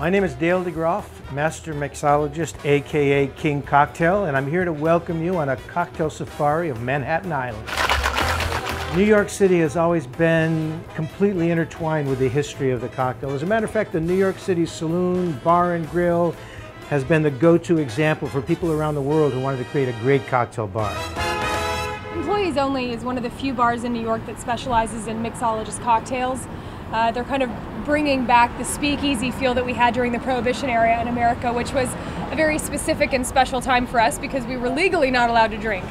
My name is Dale DeGroff, Master Mixologist, aka King Cocktail, and I'm here to welcome you on a cocktail safari of Manhattan Island. New York City has always been completely intertwined with the history of the cocktail. As a matter of fact, the New York City Saloon, Bar and Grill has been the go-to example for people around the world who wanted to create a great cocktail bar. Employees Only is one of the few bars in New York that specializes in mixologist cocktails. They're kind of bringing back the speakeasy feel that we had during the Prohibition era in America, which was a very specific and special time for us because we were legally not allowed to drink.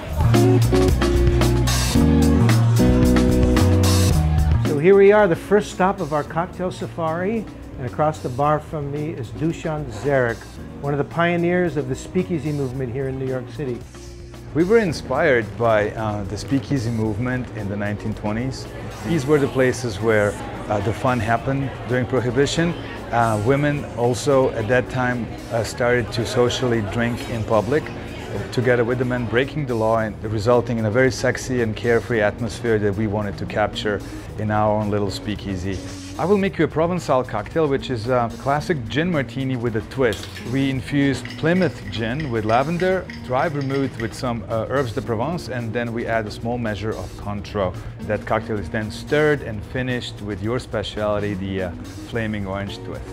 So here we are, the first stop of our cocktail safari, and across the bar from me is Dusan Zarek, one of the pioneers of the speakeasy movement here in New York City. We were inspired by the speakeasy movement in the 1920s. These were the places where the fun happened during Prohibition. Women also at that time started to socially drink in public together with the men, breaking the law and resulting in a very sexy and carefree atmosphere that we wanted to capture in our own little speakeasy. I will make you a Provencal cocktail, which is a classic gin martini with a twist. We infused Plymouth gin with lavender, dry vermouth with some herbs de Provence, and then we add a small measure of Cointreau. That cocktail is then stirred and finished with your specialty, the flaming orange twist.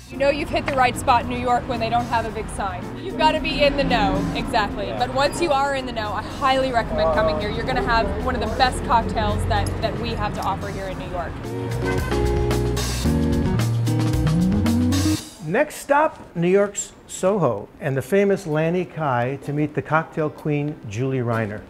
You know you've hit the right spot in New York when they don't have a big sign. You've got to be in the know, exactly. Yeah. But once you are in the know, I highly recommend coming here. You're going to have one of the best cocktails that we have to offer here in New York. Next stop, New York's Soho, and the famous Lanny Kai to meet the cocktail queen, Julie Reiner.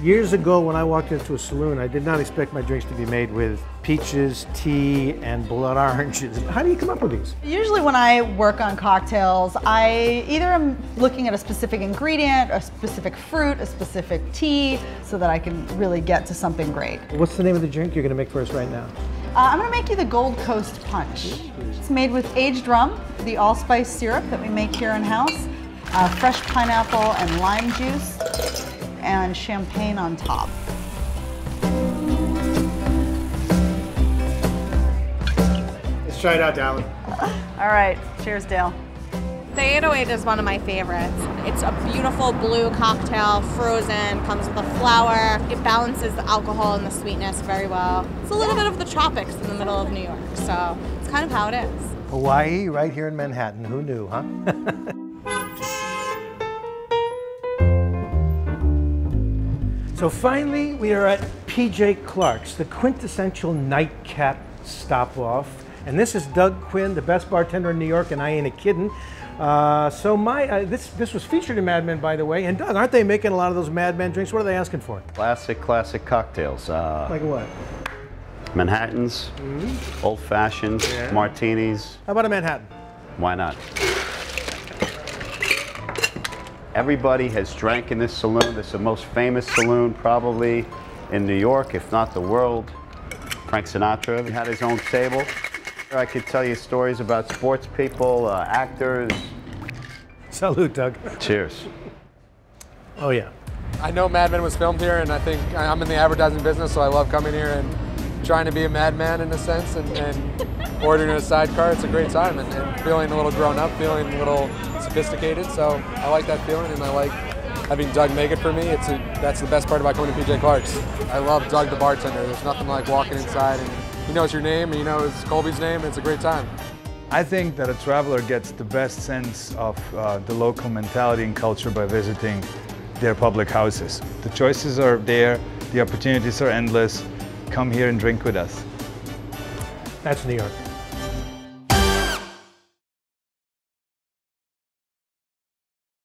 Years ago, when I walked into a saloon, I did not expect my drinks to be made with peaches, tea, and blood oranges. How do you come up with these? Usually when I work on cocktails, I either am looking at a specific ingredient, a specific fruit, a specific tea, so that I can really get to something great. What's the name of the drink you're going to make for us right now? I'm going to make you the Gold Coast Punch. It's made with aged rum, the allspice syrup that we make here in-house, fresh pineapple and lime juice, and champagne on top. Let's try it out, Dallin. All right, cheers, Dale. The 808 is one of my favorites. It's a beautiful blue cocktail, frozen, comes with a flower. It balances the alcohol and the sweetness very well. It's a little bit of the tropics in the middle of New York, so it's kind of how it is. Hawaii, right here in Manhattan. Who knew, huh? So finally, we are at PJ Clark's, the quintessential nightcap stop-off. And this is Doug Quinn, the best bartender in New York, and I ain't a kiddin'. This was featured in Mad Men, by the way. And Doug, aren't they making a lot of those Mad Men drinks? What are they asking for? Classic cocktails. Like what? Manhattans, old-fashioned, martinis. How about a Manhattan? Why not? Everybody has drank in this saloon. This is the most famous saloon probably in New York, if not the world. Frank Sinatra had his own table. I could tell you stories about sports people, actors. Salute, Doug. Cheers. Oh, yeah. I know Mad Men was filmed here, and I think I'm in the advertising business, so I love coming here and trying to be a madman in a sense, and ordering a sidecar. It's a great time, and feeling a little grown up, feeling a little sophisticated. So I like that feeling, and I like having Doug make it for me. That's the best part about coming to PJ Clark's. I love Doug the bartender. There's nothing like walking inside and he knows your name, and you know it's Colby's name, and it's a great time. I think that a traveler gets the best sense of the local mentality and culture by visiting their public houses. The choices are there, the opportunities are endless. Come here and drink with us. That's New York.